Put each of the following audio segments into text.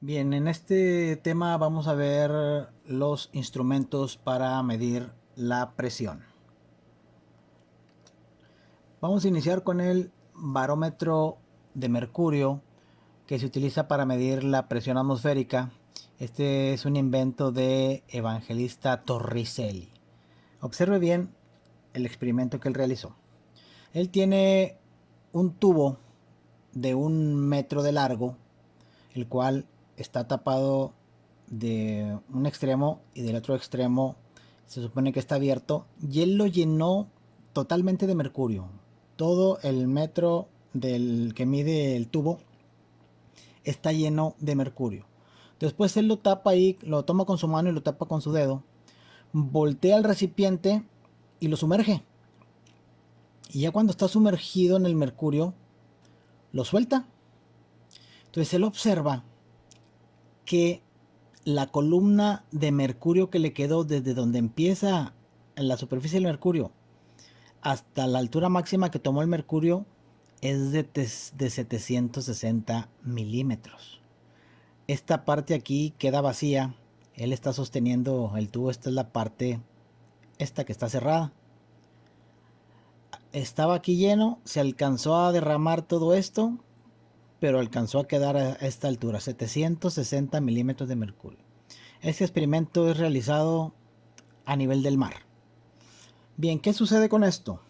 Bien, en este tema vamos a ver los instrumentos para medir la presión. Vamos a iniciar con el barómetro de mercurio que se utiliza para medir la presión atmosférica. Este es un invento de Evangelista Torricelli. Observe bien el experimento que él realizó. Él tiene un tubo de 1 metro de largo, el cual está tapado de un extremo y del otro extremo se supone que está abierto, y él lo llenó totalmente de mercurio. Todo el metro del que mide el tubo está lleno de mercurio. Después él lo tapa ahí, lo toma con su mano y lo tapa con su dedo, voltea el recipiente y lo sumerge. Y ya cuando está sumergido en el mercurio, lo suelta. Entonces él observa que la columna de mercurio que le quedó desde donde empieza en la superficie del mercurio hasta la altura máxima que tomó el mercurio es de 760 milímetros. Esta parte aquí queda vacía. Él está sosteniendo el tubo. Esta es la parte, esta que está cerrada. Estaba aquí lleno, se alcanzó a derramar todo esto, pero alcanzó a quedar a esta altura, 760 milímetros de mercurio. Este experimento es realizado a nivel del mar. Bien, ¿qué sucede con esto?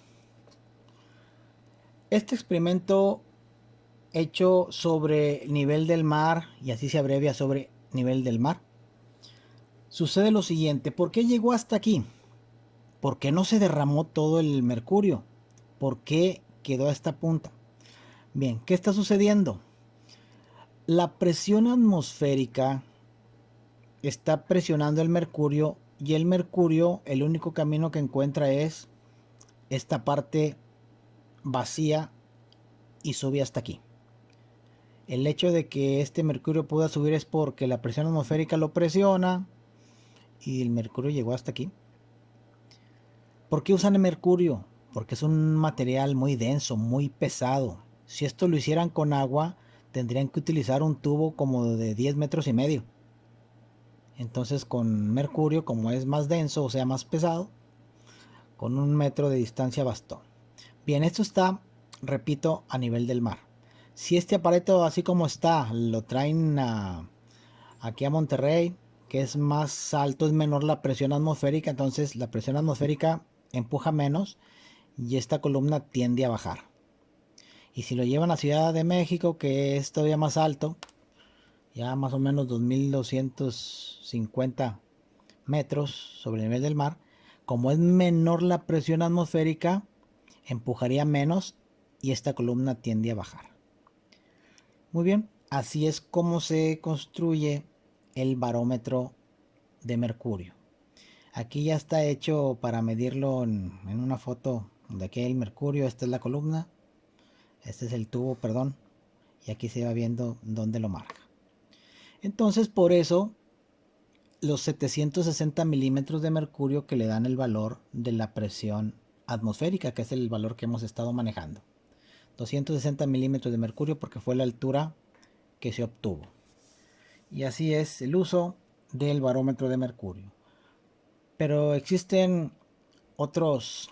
Este experimento hecho sobre nivel del mar, y así se abrevia sobre nivel del mar, sucede lo siguiente. ¿Por qué llegó hasta aquí? ¿Por qué no se derramó todo el mercurio? ¿Por qué quedó a esta punta? Bien, ¿qué está sucediendo? La presión atmosférica está presionando el mercurio, y el mercurio, el único camino que encuentra es esta parte vacía y sube hasta aquí. El hecho de que este mercurio pueda subir es porque la presión atmosférica lo presiona y el mercurio llegó hasta aquí. ¿Por qué usan el mercurio? Porque es un material muy denso, muy pesado. Si esto lo hicieran con agua, tendrían que utilizar un tubo como de 10 metros y medio. Entonces con mercurio, como es más denso, o sea más pesado, con 1 metro de distancia bastó. Bien, esto está, repito, a nivel del mar. Si este aparato así como está lo traen aquí a Monterrey, que es más alto, es menor la presión atmosférica, entonces la presión atmosférica empuja menos y esta columna tiende a bajar. Y si lo llevan a Ciudad de México, que es todavía más alto, ya más o menos 2250 metros sobre el nivel del mar, como es menor la presión atmosférica, empujaría menos y esta columna tiende a bajar. Muy bien, así es como se construye el barómetro de mercurio. Aquí ya está hecho para medirlo en una foto de aquí el mercurio. Esta es la columna, este es el tubo, perdón, y aquí se va viendo dónde lo marca. Entonces por eso los 760 milímetros de mercurio que le dan el valor de la presión atmosférica, que es el valor que hemos estado manejando. 260 milímetros de mercurio porque fue la altura que se obtuvo. Y así es el uso del barómetro de mercurio. Pero existen otros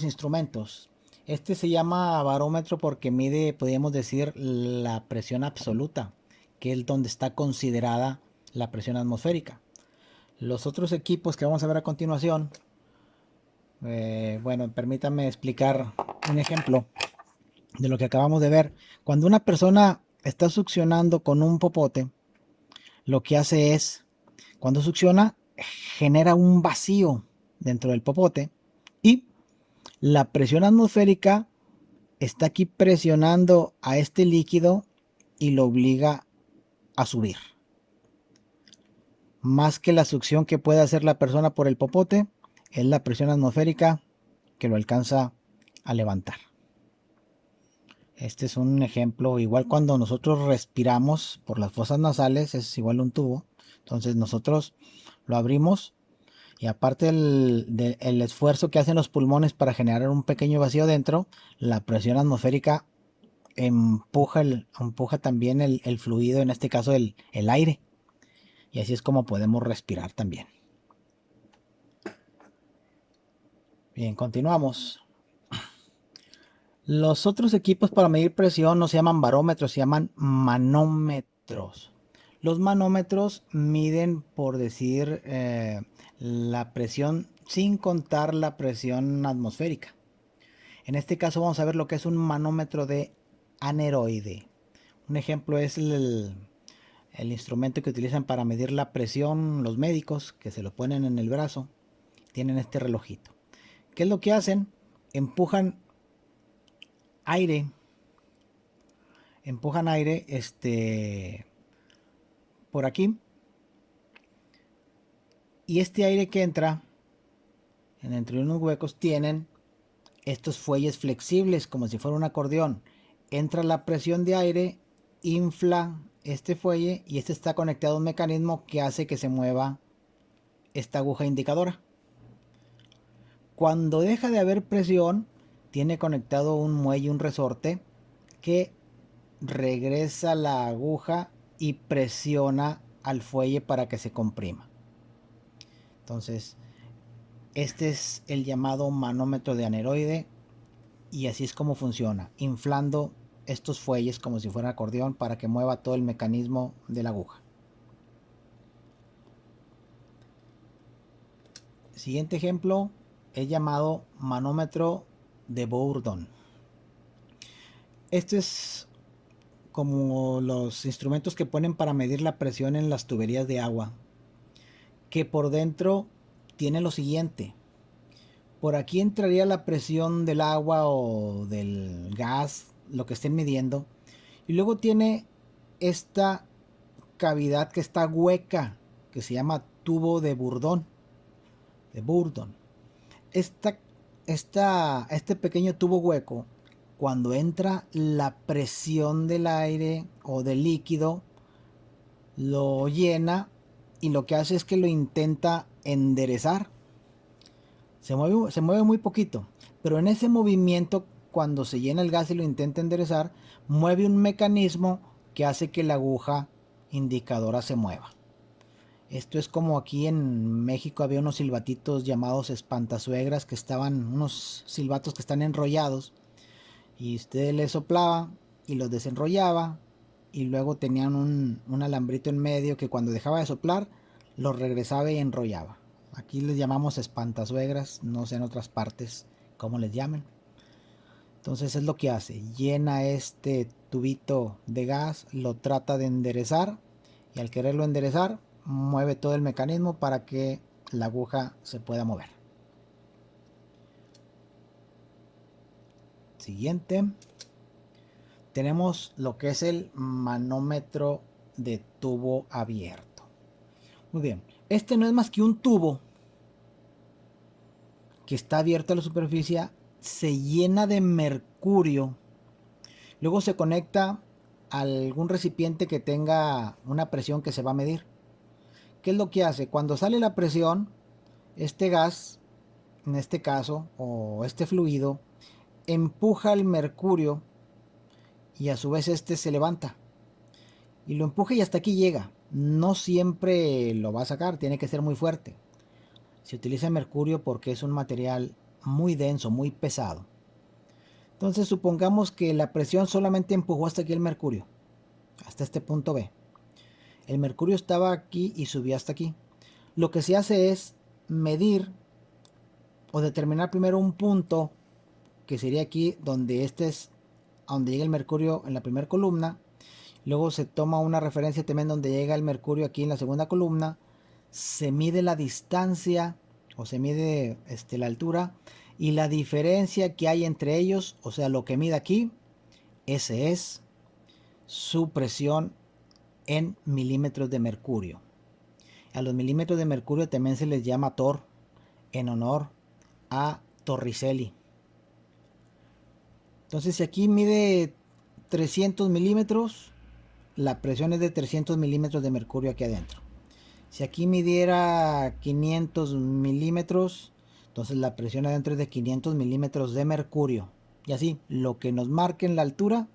instrumentos. Este se llama barómetro porque mide, podríamos decir, la presión absoluta, que es donde está considerada la presión atmosférica. Los otros equipos que vamos a ver a continuación, bueno, permítanme explicar un ejemplo de lo que acabamos de ver. Cuando una persona está succionando con un popote, lo que hace es, cuando succiona, genera un vacío dentro del popote y la presión atmosférica está aquí presionando a este líquido y lo obliga a subir. Más que la succión que puede hacer la persona por el popote, es la presión atmosférica que lo alcanza a levantar. Este es un ejemplo. Igual cuando nosotros respiramos por las fosas nasales, es igual un tubo. Entonces nosotros lo abrimos y aparte el esfuerzo que hacen los pulmones para generar un pequeño vacío dentro, la presión atmosférica empuja también el fluido, en este caso el aire. Y así es como podemos respirar también. Bien, continuamos. Los otros equipos para medir presión no se llaman barómetros, se llaman manómetros. Los manómetros miden, por decir, la presión sin contar la presión atmosférica. En este caso vamos a ver lo que es un manómetro de aneroide. Un ejemplo es el instrumento que utilizan para medir la presión los médicos, que se lo ponen en el brazo. Tienen este relojito. ¿Qué es lo que hacen? Empujan aire, por aquí, y este aire que entra entre unos huecos tienen estos fuelles flexibles como si fuera un acordeón. Entra la presión de aire, infla este fuelle y este está conectado a un mecanismo que hace que se mueva esta aguja indicadora. Cuando deja de haber presión, tiene conectado un muelle, un resorte que regresa la aguja y presiona al fuelle para que se comprima. Entonces, este es el llamado manómetro de aneroide y así es como funciona, inflando estos fuelles como si fuera acordeón para que mueva todo el mecanismo de la aguja. Siguiente ejemplo es llamado manómetro de Bourdon. Este es como los instrumentos que ponen para medir la presión en las tuberías de agua, que por dentro tiene lo siguiente. Por aquí entraría la presión del agua o del gas, lo que estén midiendo, y luego tiene esta cavidad que está hueca, que se llama tubo de Bourdon. Este pequeño tubo hueco, cuando entra la presión del aire o del líquido, lo llena y lo que hace es que lo intenta enderezar. Se mueve muy poquito, pero en ese movimiento, cuando se llena el gas y lo intenta enderezar, mueve un mecanismo que hace que la aguja indicadora se mueva. Esto es como aquí en México había unos silbatitos llamados espantasuegras, que estaban, unos silbatos que están enrollados, y usted les soplaba y los desenrollaba, y luego tenían un alambrito en medio que cuando dejaba de soplar, los regresaba y enrollaba. Aquí les llamamos espantasuegras, no sé en otras partes cómo les llamen. Entonces es lo que hace, llena este tubito de gas, lo trata de enderezar y al quererlo enderezar mueve todo el mecanismo para que la aguja se pueda mover. Siguiente, tenemos lo que es el manómetro de tubo abierto. Muy bien, este no es más que un tubo que está abierto a la superficie, se llena de mercurio, luego se conecta a algún recipiente que tenga una presión que se va a medir. ¿Qué es lo que hace? Cuando sale la presión, este gas, en este caso, o este fluido, empuja el mercurio y a su vez este se levanta. Y lo empuja y hasta aquí llega. No siempre lo va a sacar, tiene que ser muy fuerte. Se utiliza mercurio porque es un material muy denso, muy pesado. Entonces supongamos que la presión solamente empujó hasta aquí el mercurio, hasta este punto B. El mercurio estaba aquí y subió hasta aquí. Lo que se hace es medir o determinar primero un punto que sería aquí donde este es a donde llega el mercurio en la primera columna. Luego se toma una referencia también donde llega el mercurio aquí en la segunda columna. Se mide la distancia o se mide la altura y la diferencia que hay entre ellos, o sea, lo que mide aquí, ese es su presión en milímetros de mercurio. A los milímetros de mercurio también se les llama Tor, en honor a Torricelli. Entonces, si aquí mide 300 milímetros, la presión es de 300 milímetros de mercurio aquí adentro. Si aquí midiera 500 milímetros, entonces la presión adentro es de 500 milímetros de mercurio. Y así, lo que nos marque en la altura,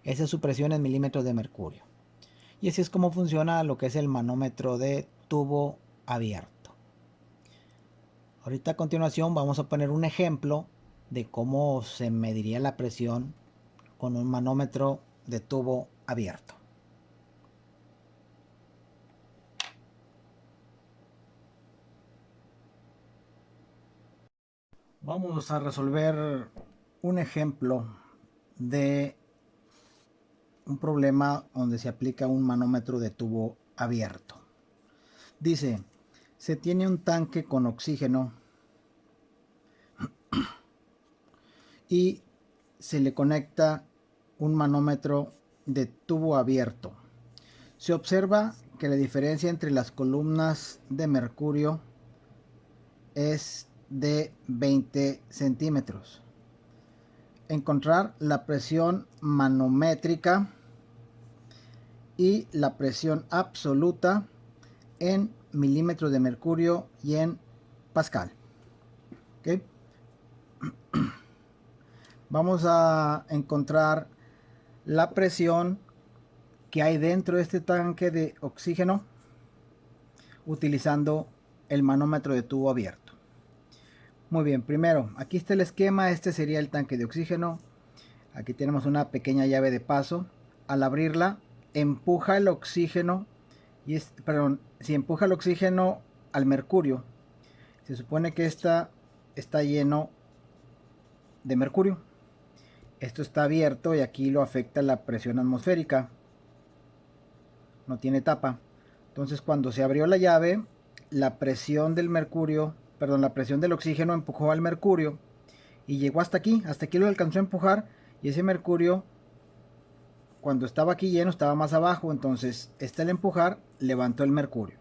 Esa es su presión en milímetros de mercurio. Y así es como funciona lo que es el manómetro de tubo abierto. Ahorita a continuación vamos a poner un ejemplo de cómo se mediría la presión con un manómetro de tubo abierto. Vamos a resolver un ejemplo de un problema donde se aplica un manómetro de tubo abierto. Dice, se tiene un tanque con oxígeno y se le conecta un manómetro de tubo abierto. Se observa que la diferencia entre las columnas de mercurio es de 20 centímetros. Encontrar la presión manométrica y la presión absoluta en milímetros de mercurio y en pascal. ¿Okay? Vamos a encontrar la presión que hay dentro de este tanque de oxígeno utilizando el manómetro de tubo abierto. Muy bien, primero, aquí está el esquema. Este sería el tanque de oxígeno. Aquí tenemos una pequeña llave de paso. Al abrirla, empuja el oxígeno, si empuja el oxígeno al mercurio, se supone que está lleno de mercurio. Esto está abierto y aquí lo afecta la presión atmosférica. No tiene tapa. Entonces, cuando se abrió la llave, la presión del mercurio, perdón, la presión del oxígeno empujó al mercurio y llegó hasta aquí lo alcanzó a empujar, y ese mercurio, cuando estaba aquí lleno, estaba más abajo. Entonces al empujar levantó el mercurio.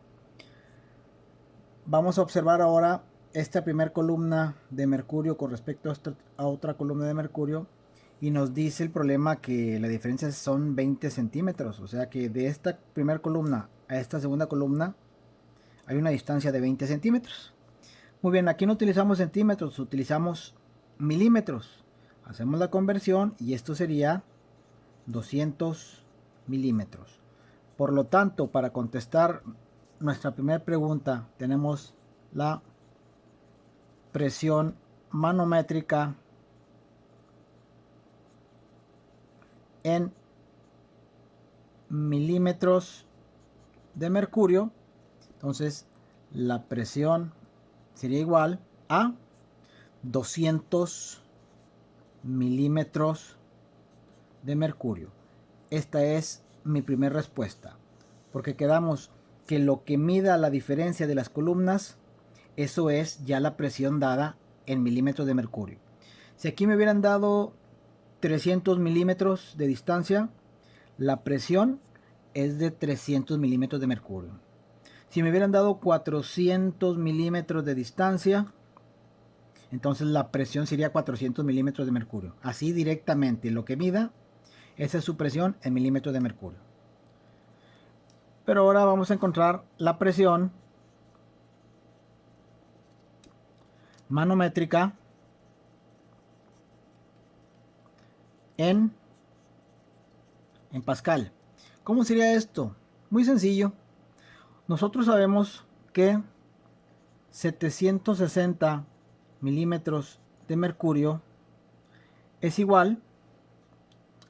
Vamos a observar ahora esta primera columna de mercurio con respecto a otra columna de mercurio, y nos dice el problema que la diferencia son 20 centímetros. O sea que de esta primera columna a esta segunda columna hay una distancia de 20 centímetros. Muy bien, aquí no utilizamos centímetros, utilizamos milímetros. Hacemos la conversión y esto sería 200 milímetros. Por lo tanto, para contestar nuestra primera pregunta, tenemos la presión manométrica en milímetros de mercurio. Entonces, la presión sería igual a 200 milímetros de mercurio. Esta es mi primera respuesta, porque quedamos que lo que mida la diferencia de las columnas, eso es ya la presión dada en milímetros de mercurio. Si aquí me hubieran dado 300 milímetros de distancia, la presión es de 300 milímetros de mercurio. Si me hubieran dado 400 milímetros de distancia, entonces la presión sería 400 milímetros de mercurio. Así directamente, lo que mida, esa es su presión en milímetros de mercurio. Pero ahora vamos a encontrar la presión manométrica en pascal. ¿Cómo sería esto? Muy sencillo. Nosotros sabemos que 760 milímetros de mercurio es igual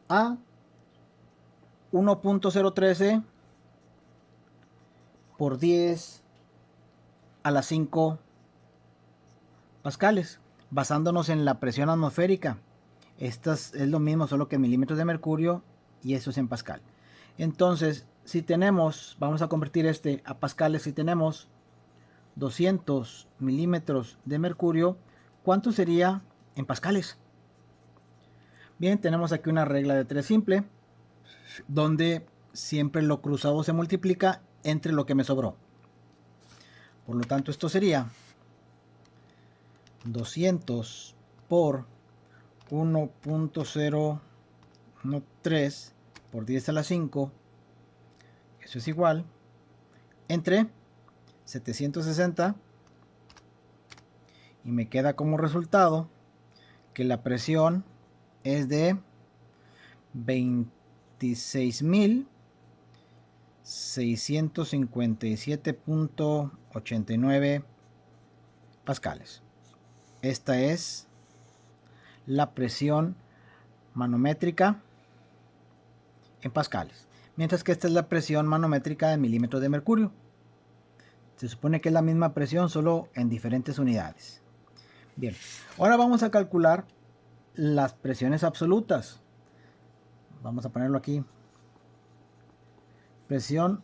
a 1.013 por 10 a la 5 pascales, basándonos en la presión atmosférica. Esta es lo mismo, solo que milímetros de mercurio, y eso es en pascal. Entonces, si tenemos, vamos a convertir este a pascales. Si tenemos 200 milímetros de mercurio, ¿cuánto sería en pascales? Bien, tenemos aquí una regla de 3 simple, donde siempre lo cruzado se multiplica entre lo que me sobró. Por lo tanto, esto sería 200 por 1.013 por 10 a la 5, eso es igual, entre 760, y me queda como resultado que la presión es de 26.657.89 pascales. Esta es la presión manométrica en pascales, mientras que esta es la presión manométrica en milímetros de mercurio. Se supone que es la misma presión, solo en diferentes unidades. Bien, ahora vamos a calcular las presiones absolutas. Vamos a ponerlo aquí. Presión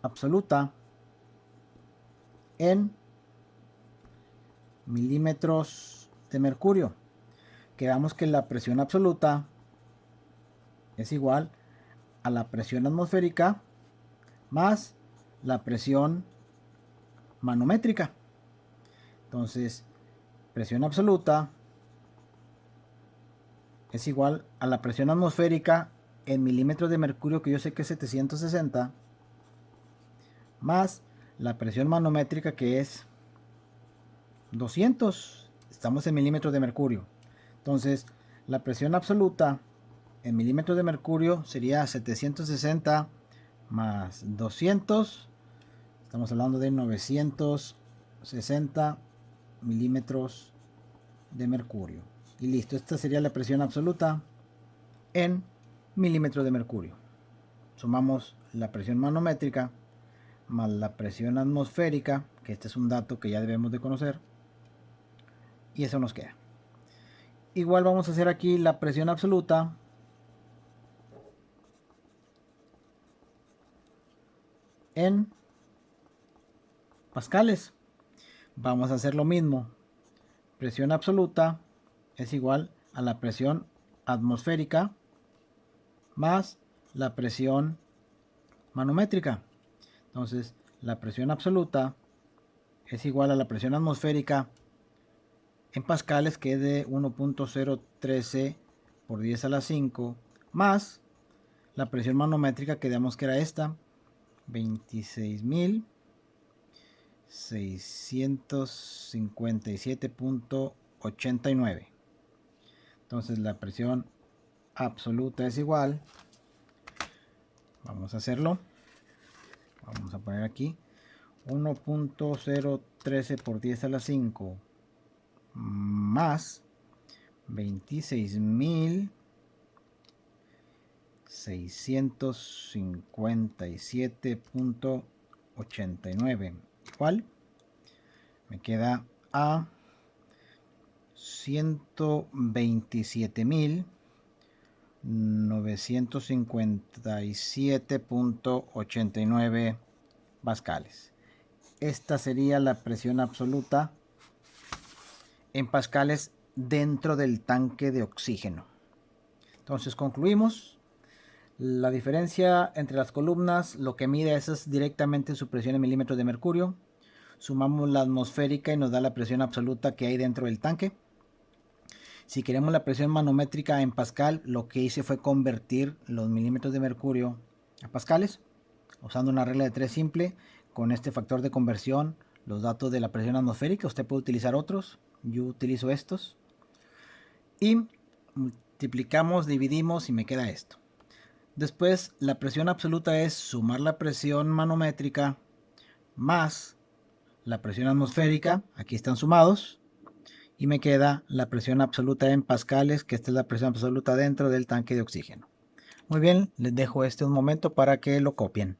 absoluta en milímetros de mercurio. Quedamos que la presión absoluta es igual a la presión atmosférica más la presión manométrica. Entonces, presión absoluta es igual a la presión atmosférica en milímetros de mercurio, que yo sé que es 760, más la presión manométrica, que es 200. Estamos en milímetros de mercurio. Entonces, la presión absoluta en milímetros de mercurio sería 760 más 200. Estamos hablando de 960 milímetros de mercurio. Y listo, esta sería la presión absoluta en milímetros de mercurio. Sumamos la presión manométrica más la presión atmosférica, que este es un dato que ya debemos de conocer, y eso nos queda. Igual vamos a hacer aquí la presión absoluta en pascales. Vamos a hacer lo mismo. Presión absoluta es igual a la presión atmosférica más la presión manométrica. Entonces, la presión absoluta es igual a la presión atmosférica en pascales, que es de 1.013 por 10 a la 5, más la presión manométrica, que digamos que era esta, 26.657.89. Entonces la presión absoluta es igual, vamos a hacerlo, vamos a poner aquí 1.013 por 10 a la 5 más 26.657.89 igual, me queda a 127.957.89 pascales. Esta sería la presión absoluta en pascales dentro del tanque de oxígeno. Entonces concluimos. La diferencia entre las columnas, lo que mide es directamente su presión en milímetros de mercurio. Sumamos la atmosférica y nos da la presión absoluta que hay dentro del tanque. Si queremos la presión manométrica en pascal, lo que hice fue convertir los milímetros de mercurio a pascales, usando una regla de 3 simple. Con este factor de conversión, los datos de la presión atmosférica, usted puede utilizar otros, yo utilizo estos, y multiplicamos, dividimos y me queda esto. Después, la presión absoluta es sumar la presión manométrica más la presión atmosférica, aquí están sumados, y me queda la presión absoluta en pascales, que esta es la presión absoluta dentro del tanque de oxígeno. Muy bien, les dejo un momento para que lo copien.